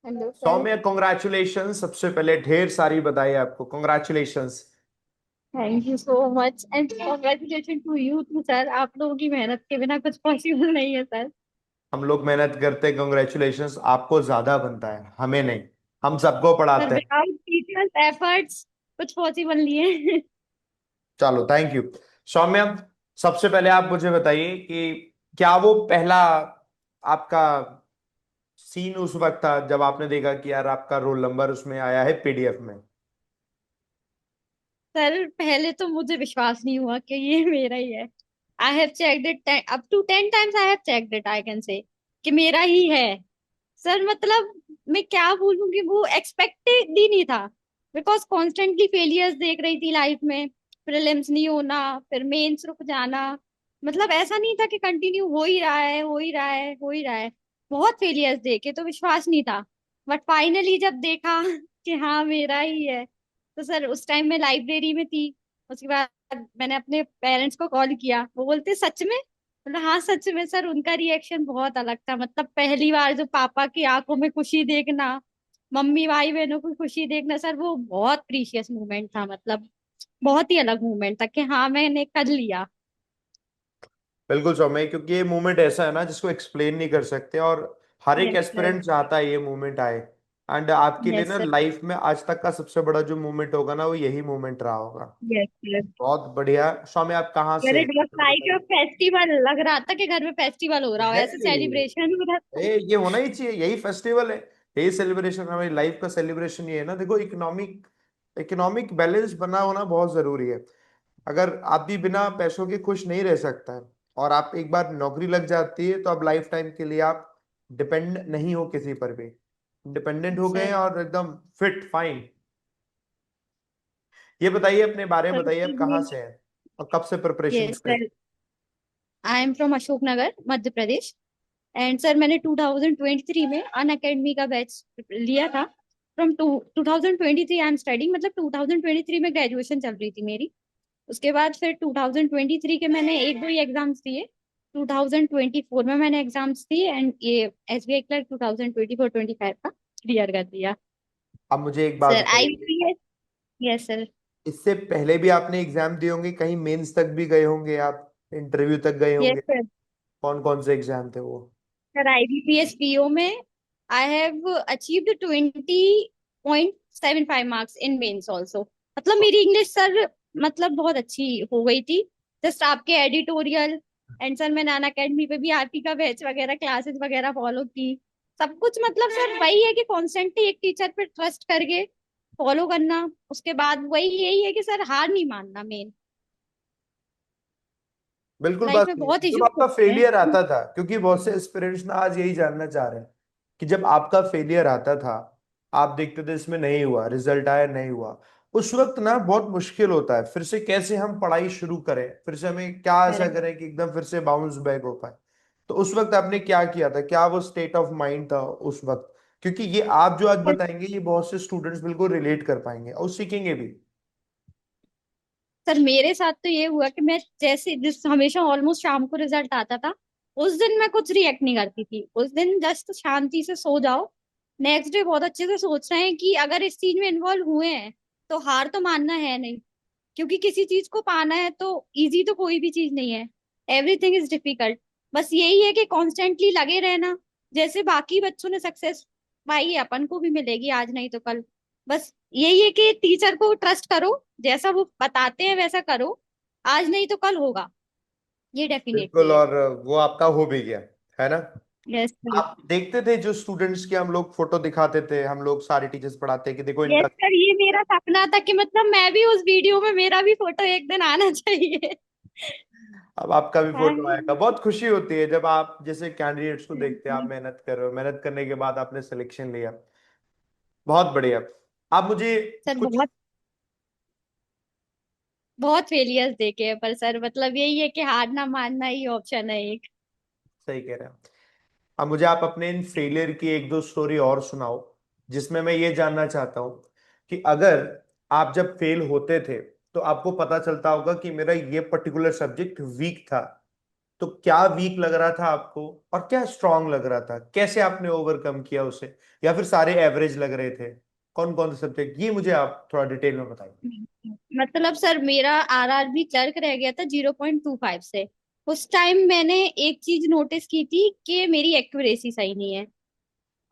Hello sir. सौम्य, congratulation. सबसे पहले ढेर सारी बधाई आपको, congratulations. Thank you so much and congratulation to you too sir. आप लोगों की मेहनत के बिना कुछ पॉसिबल नहीं है सर। हम लोग मेहनत करते हैं, कॉन्ग्रेचुलेशंस आपको ज्यादा बनता है, हमें नहीं। हम सबको सर पढ़ाते हैं। विदाउट टीचर्स एफर्ट्स कुछ पॉसिबल नहीं है। चलो, थैंक यू। सौम्य, सबसे पहले आप मुझे बताइए कि क्या वो पहला आपका सीन उस वक्त था जब आपने देखा कि यार आपका रोल नंबर उसमें आया है पीडीएफ में? सर पहले तो मुझे विश्वास नहीं हुआ कि ये मेरा ही है। I have checked it up to 10 times. I have checked it, I can say कि मेरा ही है। सर मतलब मैं क्या बोलूंगी, वो एक्सपेक्टेड ही नहीं था। बिकॉज कॉन्स्टेंटली फेलियर्स देख रही थी लाइफ में। प्रीलिम्स नहीं होना, फिर मेंस रुक जाना। मतलब ऐसा नहीं था कि कंटिन्यू हो ही रहा है, हो ही रहा है, हो ही रहा है। बहुत फेलियर्स देखे तो विश्वास नहीं था। बट फाइनली जब देखा कि हाँ मेरा ही है, तो सर उस टाइम मैं लाइब्रेरी में थी। उसके बाद मैंने अपने पेरेंट्स को कॉल किया, वो बोलते सच में। मतलब हाँ सच में सर। उनका रिएक्शन बहुत अलग था। मतलब पहली बार जो पापा की आंखों में खुशी देखना, मम्मी भाई बहनों को खुशी देखना, सर वो बहुत प्रीशियस मोमेंट था। मतलब बहुत ही अलग मोमेंट था कि हाँ मैंने कर लिया। बिल्कुल सौम्य, क्योंकि ये मूवमेंट ऐसा है ना जिसको एक्सप्लेन नहीं कर सकते, और हर एक यस सर। एस्पिरेंट चाहता है ये मूवमेंट आए। एंड आपके लिए यस ना सर। लाइफ में आज तक का सबसे बड़ा जो मूवमेंट होगा ना, वो यही मूवमेंट रहा होगा। Yes sir. बहुत बढ़िया। सौम्य, आप कहाँ से यार हैं? इट वाज लाइक अ बताइए। फेस्टिवल। लग रहा था कि घर में फेस्टिवल हो रहा हो, ऐसे एग्जैक्टली। सेलिब्रेशन हो रहा था। ये होना ही चाहिए, यही फेस्टिवल है। यही सेलिब्रेशन, हमारी लाइफ का सेलिब्रेशन ये है ना। देखो, इकोनॉमिक इकोनॉमिक बैलेंस बना होना बहुत जरूरी है। अगर आप भी बिना पैसों के खुश नहीं रह सकता है, और आप एक बार नौकरी लग जाती है तो अब लाइफ टाइम के लिए आप डिपेंड नहीं हो किसी पर भी। डिपेंडेंट हो गए हैं सर। और एकदम फिट फाइन। ये बताइए, अपने बारे में सर बताइए, आप कहाँ इसीलिए। से हैं और कब से प्रिपरेशन यस कर रहे हैं? Sir. I am from Ashok Nagar, Madhya Pradesh. And sir मैंने 2023 में अन अकेडमी का बैच लिया था। From 2023 I am studying. मतलब 2023 में ग्रेजुएशन चल रही थी मेरी। उसके बाद फिर 2023 के मैंने एक दो ही एग्जाम्स दिए। 2024 में मैंने एग्जाम्स दिए एंड ये एसबीआई क्लर्क 2024-25 का क्लियर कर दिया। अब मुझे एक बात सर बताइए, आईबीपीएस। Yes sir. इससे पहले भी आपने एग्जाम दिए होंगे, कहीं मेंस तक भी गए होंगे आप, इंटरव्यू तक गए यस होंगे। सर। कौन कौन से एग्जाम थे वो? सर आईबीपीएस पीओ में I have achieved 20.75 marks in mains also. मतलब मेरी इंग्लिश सर मतलब बहुत अच्छी हो गई थी। जस्ट आपके एडिटोरियल एंड सर मैंने अन अकेडमी पे भी आरपी का बैच वगैरह क्लासेस वगैरह फॉलो की। सब कुछ मतलब सर वही है कि कॉन्स्टेंटली एक टीचर पे ट्रस्ट करके फॉलो करना। उसके बाद वही यही है कि सर हार नहीं मानना मेन। बिल्कुल लाइफ बात में सही है। बहुत जब इश्यूज आपका होते हैं। फेलियर आता था, क्योंकि बहुत से एस्पिरेंट्स ना आज यही जानना चाह रहे हैं कि जब आपका फेलियर आता था, आप देखते थे इसमें नहीं हुआ, रिजल्ट आया नहीं हुआ, उस वक्त ना बहुत मुश्किल होता है फिर से कैसे हम पढ़ाई शुरू करें, फिर से हमें क्या ऐसा करेक्ट। करें कि एकदम फिर से बाउंस बैक हो पाए। तो उस वक्त आपने क्या किया था, क्या वो स्टेट ऑफ माइंड था उस वक्त? क्योंकि ये आप जो आज बताएंगे, ये बहुत से स्टूडेंट्स बिल्कुल रिलेट कर पाएंगे और सीखेंगे भी। सर मेरे साथ तो ये हुआ कि मैं जैसे जिस हमेशा ऑलमोस्ट शाम को रिजल्ट आता था, उस दिन मैं कुछ रिएक्ट नहीं करती थी। उस दिन जस्ट शांति से सो जाओ। नेक्स्ट डे बहुत अच्छे से सोच रहे हैं कि अगर इस चीज में इन्वॉल्व हुए हैं तो हार तो मानना है नहीं। क्योंकि किसी चीज को पाना है तो इजी तो कोई भी चीज नहीं है। Everything is difficult. बस यही है कि कॉन्स्टेंटली लगे रहना। जैसे बाकी बच्चों ने सक्सेस पाई है, अपन को भी मिलेगी आज नहीं तो कल। बस यही है कि टीचर को ट्रस्ट करो, जैसा वो बताते हैं वैसा करो। आज नहीं तो कल होगा, ये बिल्कुल, डेफिनेटली है। और वो आपका हो भी गया, है ना? Yes sir. आप देखते थे जो स्टूडेंट्स के हम लोग फोटो दिखाते थे, हम लोग सारे टीचर्स पढ़ाते हैं कि देखो यस इनका। सर, ये मेरा सपना था कि मतलब मैं भी उस वीडियो में, मेरा भी फोटो एक दिन आना चाहिए। अब आपका भी फोटो आएगा, हाँ। बहुत खुशी होती है जब आप जैसे कैंडिडेट्स को देखते हैं, आप मेहनत कर रहे हो, मेहनत करने के बाद आपने सिलेक्शन लिया। बहुत बढ़िया। आप मुझे सर कुछ। बहुत बहुत फेलियर्स देखे हैं, पर सर मतलब यही है कि हार ना मानना ही ऑप्शन है एक। सही कह रहे हैं। अब मुझे आप अपने इन फेलियर की एक दो स्टोरी और सुनाओ, जिसमें मैं ये जानना चाहता हूँ कि अगर आप जब फेल होते थे तो आपको पता चलता होगा कि मेरा ये पर्टिकुलर सब्जेक्ट वीक था, तो क्या वीक लग रहा था आपको और क्या स्ट्रांग लग रहा था, कैसे आपने ओवरकम किया उसे, या फिर सारे एवरेज लग रहे थे? कौन कौन से सब्जेक्ट, ये मुझे आप थोड़ा डिटेल में बताइए। मतलब सर मेरा आरआरबी क्लर्क रह गया था 0.25 से। उस टाइम मैंने एक चीज नोटिस की थी कि मेरी एक्यूरेसी सही नहीं है।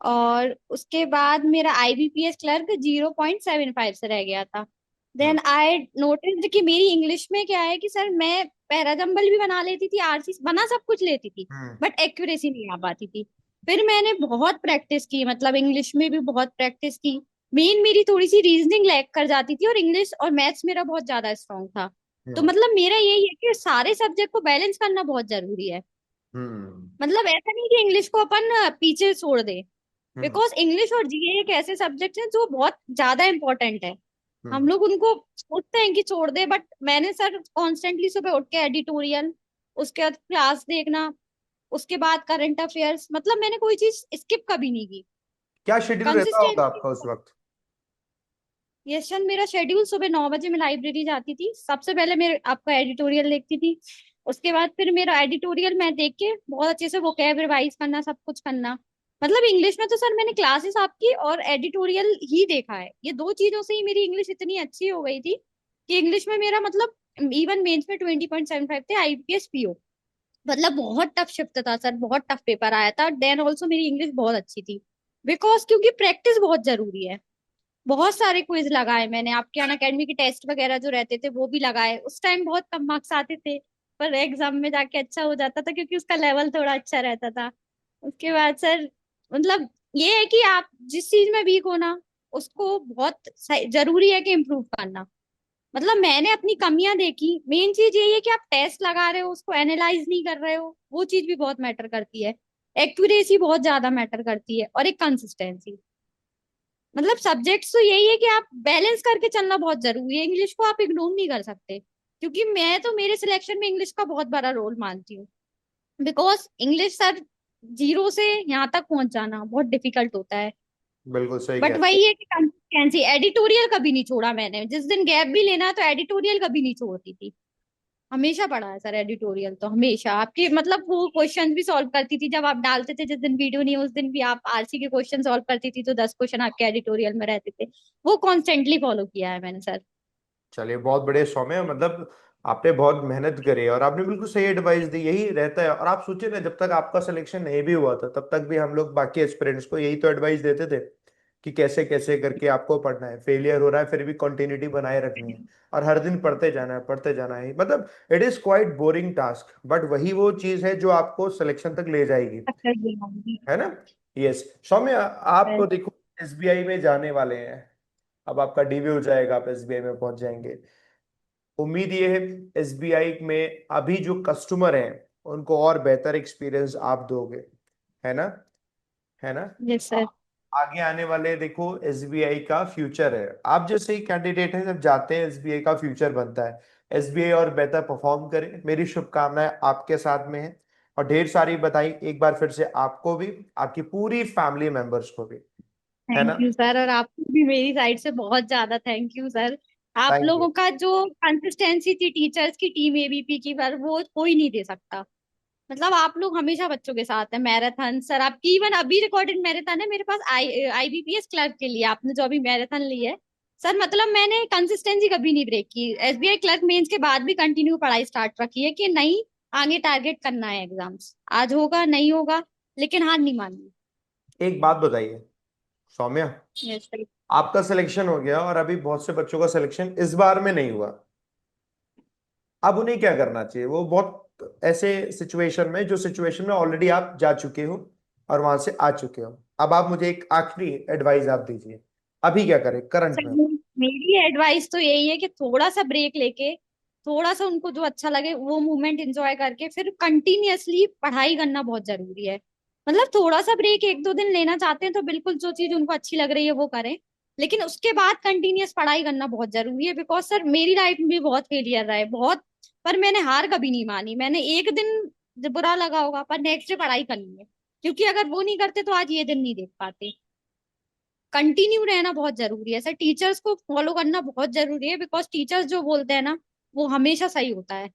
और उसके बाद मेरा आईबीपीएस क्लर्क 0.75 से रह गया था। हम्म। देन आई नोटिस्ड कि मेरी इंग्लिश में क्या है कि सर मैं पैराजंबल भी बना लेती थी, आरसी बना सब कुछ लेती थी, हम्म। बट एक्यूरेसी नहीं आ पाती थी। फिर मैंने बहुत प्रैक्टिस की, मतलब इंग्लिश में भी बहुत प्रैक्टिस की। मेन मेरी थोड़ी सी रीजनिंग लैग कर जाती थी, और इंग्लिश और मैथ्स मेरा बहुत ज्यादा स्ट्रांग था। तो हम्म। मतलब मेरा यही है कि सारे सब्जेक्ट को बैलेंस करना बहुत जरूरी है। हम्म। मतलब ऐसा नहीं कि इंग्लिश को अपन पीछे छोड़ दे। हम्म। बिकॉज इंग्लिश और जीए एक ऐसे सब्जेक्ट हैं जो बहुत ज्यादा इंपॉर्टेंट है। हम हम्म। लोग उनको सोचते हैं कि छोड़ दे, बट मैंने सर कॉन्स्टेंटली सुबह उठ के एडिटोरियल, उसके बाद क्लास देखना, उसके बाद करंट अफेयर्स, मतलब मैंने कोई चीज स्किप कभी नहीं की। क्या शेड्यूल रहता होगा कंसिस्टेंटली। आपका उस वक्त? यशन मेरा शेड्यूल सुबह 9 बजे मैं लाइब्रेरी जाती थी, सबसे पहले मैं आपका एडिटोरियल देखती थी। उसके बाद फिर मेरा एडिटोरियल मैं देख के बहुत अच्छे से वोकैब रिवाइज करना, सब कुछ करना। मतलब इंग्लिश में तो सर मैंने क्लासेस आपकी और एडिटोरियल ही देखा है, ये दो चीजों से ही मेरी इंग्लिश इतनी अच्छी हो गई थी कि इंग्लिश में मेरा मतलब इवन मेंस में 20.75 थे, आईपीएस पीओ। मतलब बहुत टफ शिफ्ट था सर, बहुत टफ पेपर आया था। देन ऑल्सो मेरी इंग्लिश बहुत अच्छी थी, बिकॉज क्योंकि प्रैक्टिस बहुत जरूरी है। बहुत सारे क्विज लगाए मैंने, आपके अन अकेडमी के टेस्ट वगैरह जो रहते थे वो भी लगाए। उस टाइम बहुत कम मार्क्स आते थे, पर एग्जाम में जाके अच्छा हो जाता था क्योंकि उसका लेवल थोड़ा अच्छा रहता था। उसके बाद सर मतलब ये है कि आप जिस चीज में वीक हो ना, उसको बहुत जरूरी है कि इम्प्रूव करना। मतलब मैंने अपनी कमियां देखी, मेन चीज यही है कि आप टेस्ट लगा रहे हो उसको एनालाइज नहीं कर रहे हो, वो चीज भी बहुत मैटर करती है। एक्यूरेसी बहुत ज्यादा मैटर करती है, और एक कंसिस्टेंसी। मतलब सब्जेक्ट्स तो यही है कि आप बैलेंस करके चलना बहुत जरूरी है। इंग्लिश को आप इग्नोर नहीं कर सकते, क्योंकि मैं तो मेरे सिलेक्शन में इंग्लिश का बहुत बड़ा रोल मानती हूँ। बिकॉज इंग्लिश सर, जीरो से यहाँ तक पहुंच जाना बहुत डिफिकल्ट होता है। बिल्कुल सही कह बट रहे वही है कि कंसिस्टेंसी, एडिटोरियल कभी नहीं छोड़ा मैंने, जिस दिन गैप भी लेना तो एडिटोरियल कभी नहीं छोड़ती थी। हमेशा पढ़ा है सर एडिटोरियल, तो हमेशा आपकी मतलब वो क्वेश्चंस भी सॉल्व करती थी जब आप डालते थे, जिस दिन वीडियो नहीं उस दिन भी आप आरसी के क्वेश्चन सॉल्व करती थी, तो 10 क्वेश्चन आपके एडिटोरियल में रहते थे। वो कॉन्स्टेंटली फॉलो किया है मैंने सर। चलिए, बहुत बड़े सौम्य, मतलब आपने बहुत मेहनत करी है और आपने बिल्कुल सही एडवाइस दी, यही रहता है। और आप सोचिए ना, जब तक आपका सिलेक्शन नहीं भी हुआ था तब तक भी हम लोग बाकी एस्पिरेंट्स को यही तो एडवाइस देते थे कि कैसे कैसे करके आपको पढ़ना है, फेलियर हो रहा है फिर भी कंटिन्यूटी बनाए रखनी है और हर दिन पढ़ते जाना है, पढ़ते जाना है। मतलब it is quite boring task, but वही वो चीज है जो आपको सिलेक्शन तक ले जाएगी, सक्सेस दिलाऊंगी। है ना? यस। सौम्य, आप तो देखो एसबीआई में जाने वाले हैं, अब आपका डीवी हो जाएगा, आप एसबीआई में पहुंच जाएंगे। उम्मीद ये है एसबीआई में अभी जो कस्टमर हैं उनको और बेहतर एक्सपीरियंस आप दोगे, है ना? है ना? Yes sir. आगे आने वाले देखो, एसबीआई का फ्यूचर है, आप जैसे ही कैंडिडेट हैं जब जाते हैं एसबीआई का फ्यूचर बनता है। एसबीआई और बेहतर परफॉर्म करे, मेरी शुभकामनाएं आपके साथ में है। और ढेर सारी बताई एक बार फिर से आपको भी, आपकी पूरी फैमिली मेंबर्स को भी, है थैंक ना? यू सर, और आपको भी मेरी साइड से बहुत ज्यादा थैंक यू सर। आप थैंक यू। लोगों का जो कंसिस्टेंसी थी टीचर्स की, टीम एबीपी की, पर वो कोई नहीं दे सकता। मतलब आप लोग हमेशा बच्चों के साथ है। मैराथन सर आपकी, इवन अभी रिकॉर्डेड मैराथन है मेरे पास आईबीपीएस क्लर्क के लिए, आपने जो अभी मैराथन ली है सर, मतलब मैंने कंसिस्टेंसी कभी नहीं ब्रेक की। एसबीआई क्लर्क मेंस के बाद भी कंटिन्यू पढ़ाई स्टार्ट रखी है कि नहीं, आगे टारगेट करना है एग्जाम्स, आज होगा नहीं होगा, लेकिन हार नहीं माननी। एक बात बताइए सौम्या, यस सर। आपका सिलेक्शन हो गया और अभी बहुत से बच्चों का सिलेक्शन इस बार में नहीं हुआ, अब उन्हें क्या करना चाहिए? वो बहुत ऐसे सिचुएशन में, जो सिचुएशन में ऑलरेडी आप जा चुके हो और वहां से आ चुके हो, अब आप मुझे एक आखिरी एडवाइस आप दीजिए, अभी क्या करें करंट सर में? मेरी एडवाइस तो यही है कि थोड़ा सा ब्रेक लेके, थोड़ा सा उनको जो अच्छा लगे वो मूवमेंट एंजॉय करके फिर कंटिन्यूअसली पढ़ाई करना बहुत जरूरी है। मतलब थोड़ा सा ब्रेक एक दो दिन लेना चाहते हैं तो बिल्कुल जो चीज उनको अच्छी लग रही है वो करें, लेकिन उसके बाद कंटिन्यूअस पढ़ाई करना बहुत जरूरी है। बिकॉज सर मेरी लाइफ में भी बहुत फेलियर रहा है, बहुत, पर मैंने हार कभी नहीं मानी। मैंने एक दिन जब बुरा लगा होगा, पर नेक्स्ट डे पढ़ाई करनी है, क्योंकि अगर वो नहीं करते तो आज ये दिन नहीं देख पाते। कंटिन्यू रहना बहुत जरूरी है सर, टीचर्स को फॉलो करना बहुत जरूरी है, बिकॉज टीचर्स जो बोलते हैं ना वो हमेशा सही होता है।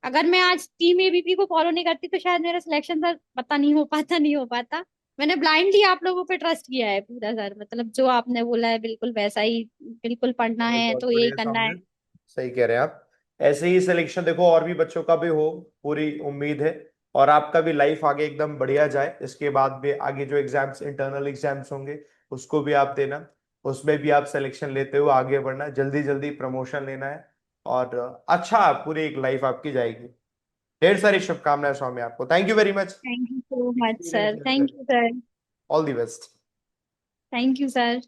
अगर मैं आज टीम एबीपी को फॉलो नहीं करती तो शायद मेरा सिलेक्शन सर पता नहीं हो पाता, नहीं हो पाता। मैंने ब्लाइंडली आप लोगों पे ट्रस्ट किया है पूरा सर, मतलब जो आपने बोला है बिल्कुल वैसा ही, बिल्कुल पढ़ना चलो है बहुत तो यही बढ़िया करना है। सामने, सही कह रहे हैं आप। ऐसे ही सिलेक्शन देखो और भी बच्चों का भी हो, पूरी उम्मीद है। और आपका भी लाइफ आगे एकदम बढ़िया जाए, इसके बाद भी आगे जो एग्जाम्स, इंटरनल एग्जाम्स होंगे उसको भी आप देना, उसमें भी आप सिलेक्शन लेते हुए आगे बढ़ना, जल्दी जल्दी प्रमोशन लेना है। और अच्छा पूरी एक लाइफ आपकी जाएगी। ढेर सारी शुभकामनाएं स्वामी आपको। Thank you very much thank you so much experience sir, share thank करने। You sir. All the best. Thank you sir.